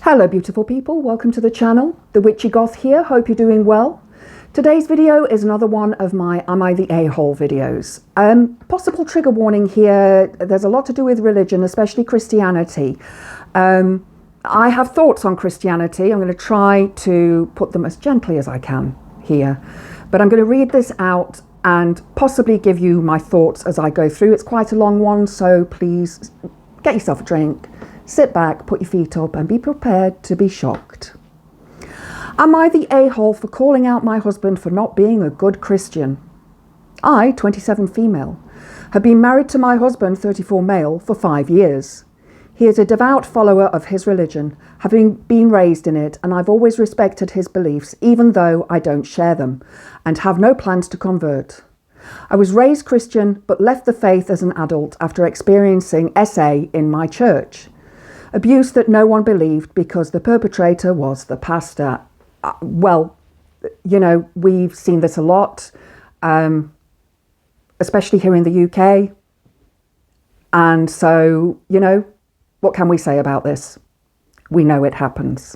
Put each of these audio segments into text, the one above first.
Hello beautiful people, welcome to the channel. The Witchy Goth here, hope you're doing well. Today's video is another one of my Am I the A-hole videos. Possible trigger warning here, there's a lot to do with religion, especially Christianity. I have thoughts on Christianity. I'm going to try to put them as gently as I can here. But I'm going to read this out and possibly give you my thoughts as I go through. It's quite a long one, so please get yourself a drink, sit back, put your feet up and be prepared to be shocked. Am I the a-hole for calling out my husband for not being a good Christian? I, 27 female, have been married to my husband, 34 male, for 5 years. He is a devout follower of his religion, having been raised in it, and I've always respected his beliefs, even though I don't share them, and have no plans to convert. I was raised Christian, but left the faith as an adult after experiencing SA in my church. Abuse that no one believed because the perpetrator was the pastor. Well, you know, we've seen this a lot, especially here in the UK. And so, you know, what can we say about this? We know it happens.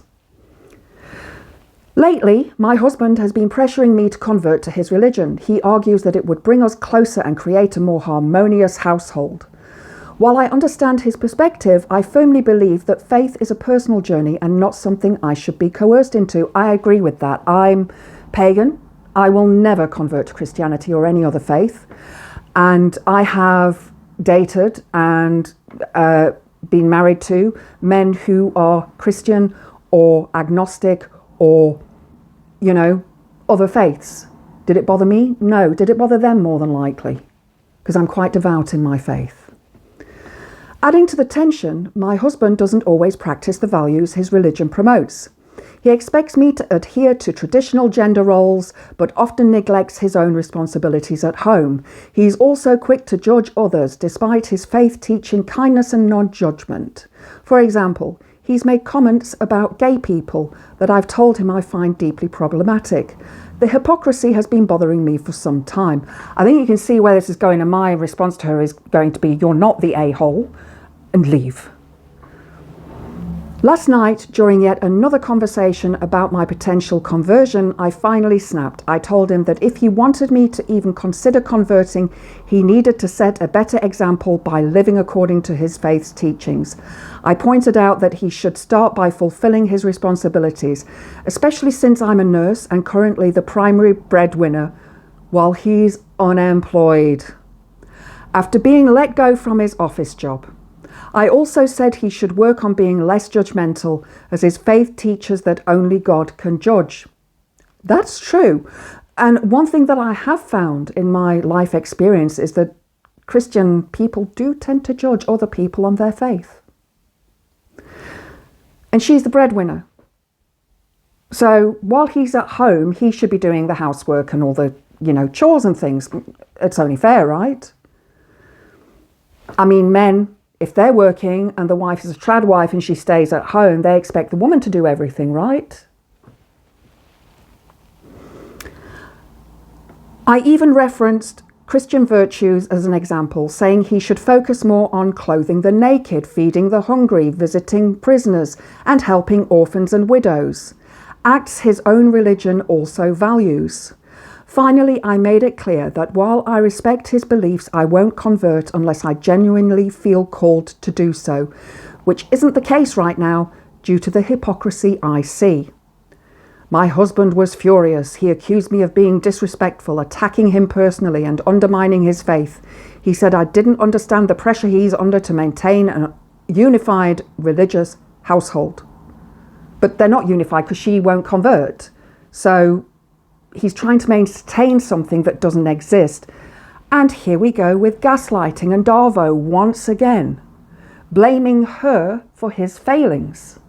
Lately, my husband has been pressuring me to convert to his religion. He argues that it would bring us closer and create a more harmonious household. While I understand his perspective, I firmly believe that faith is a personal journey and not something I should be coerced into. I agree with that. I'm pagan. I will never convert to Christianity or any other faith. And I have dated and been married to men who are Christian or agnostic or, you know, other faiths. Did it bother me? No. Did it bother them? More than likely, because I'm quite devout in my faith. Adding to the tension, my husband doesn't always practice the values his religion promotes. He expects me to adhere to traditional gender roles, but often neglects his own responsibilities at home. He's also quick to judge others, despite his faith teaching kindness and non-judgment. For example, he's made comments about gay people that I've told him I find deeply problematic. The hypocrisy has been bothering me for some time. I think you can see where this is going, and my response to her is going to be, you're not the a-hole, and leave. Last night, during yet another conversation about my potential conversion, I finally snapped. I told him that if he wanted me to even consider converting, he needed to set a better example by living according to his faith's teachings. I pointed out that he should start by fulfilling his responsibilities, especially since I'm a nurse and currently the primary breadwinner while he's unemployed, after being let go from his office job. I also said he should work on being less judgmental, as his faith teaches that only God can judge. That's true. And one thing that I have found in my life experience is that Christian people do tend to judge other people on their faith. And she's the breadwinner. So while he's at home, he should be doing the housework and all the, you know, chores and things. It's only fair, right? I mean, men, if they're working and the wife is a trad wife and she stays at home, they expect the woman to do everything, right? I even referenced Christian virtues as an example, saying he should focus more on clothing the naked, feeding the hungry, visiting prisoners, and helping orphans and widows. Acts his own religion also values. Finally, I made it clear that while I respect his beliefs, I won't convert unless I genuinely feel called to do so, which isn't the case right now due to the hypocrisy I see. My husband was furious. He accused me of being disrespectful, attacking him personally and undermining his faith. He said I didn't understand the pressure he's under to maintain a unified religious household. But they're not unified because she won't convert. So he's trying to maintain something that doesn't exist. And here we go with gaslighting and Darvo once again, blaming her for his failings.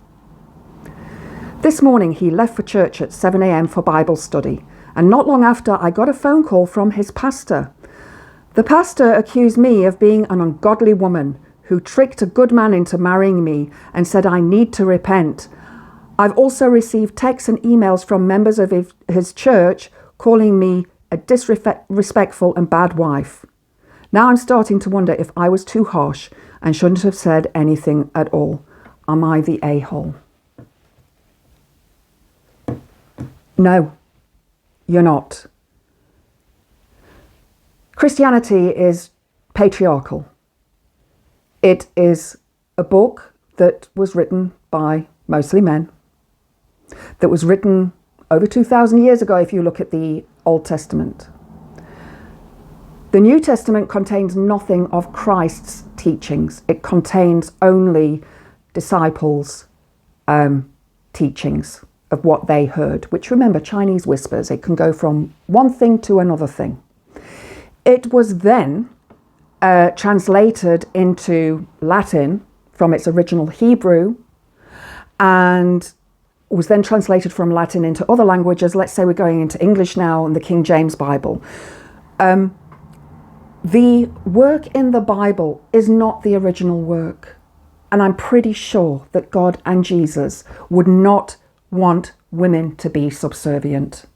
This morning he left for church at 7 a.m. for Bible study, and not long after I got a phone call from his pastor. The pastor accused me of being an ungodly woman who tricked a good man into marrying me and said I need to repent. I've also received texts and emails from members of his church calling me a disrespectful and bad wife. Now I'm starting to wonder if I was too harsh and shouldn't have said anything at all. Am I the a-hole? No, you're not. Christianity is patriarchal. It is a book that was written by mostly men, that was written over 2,000 years ago if you look at the Old Testament. The New Testament contains nothing of Christ's teachings. It contains only disciples' teachings of what they heard, which, remember, Chinese whispers. It can go from one thing to another thing. It was then translated into Latin from its original Hebrew, and was then translated from Latin into other languages. Let's say we're going into English now and the King James Bible. The work in the Bible is not the original work. And I'm pretty sure that God and Jesus would not want women to be subservient.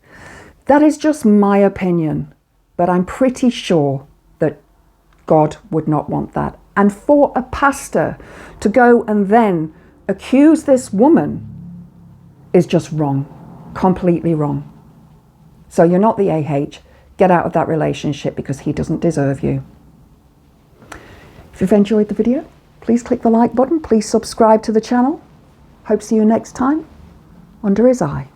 That is just my opinion, but I'm pretty sure that God would not want that. And for a pastor to go and then accuse this woman is just wrong, completely wrong. So you're not the AH. Get out of that relationship because he doesn't deserve you. If you've enjoyed the video, please click the like button. Please subscribe to the channel. Hope to see you next time under his eye.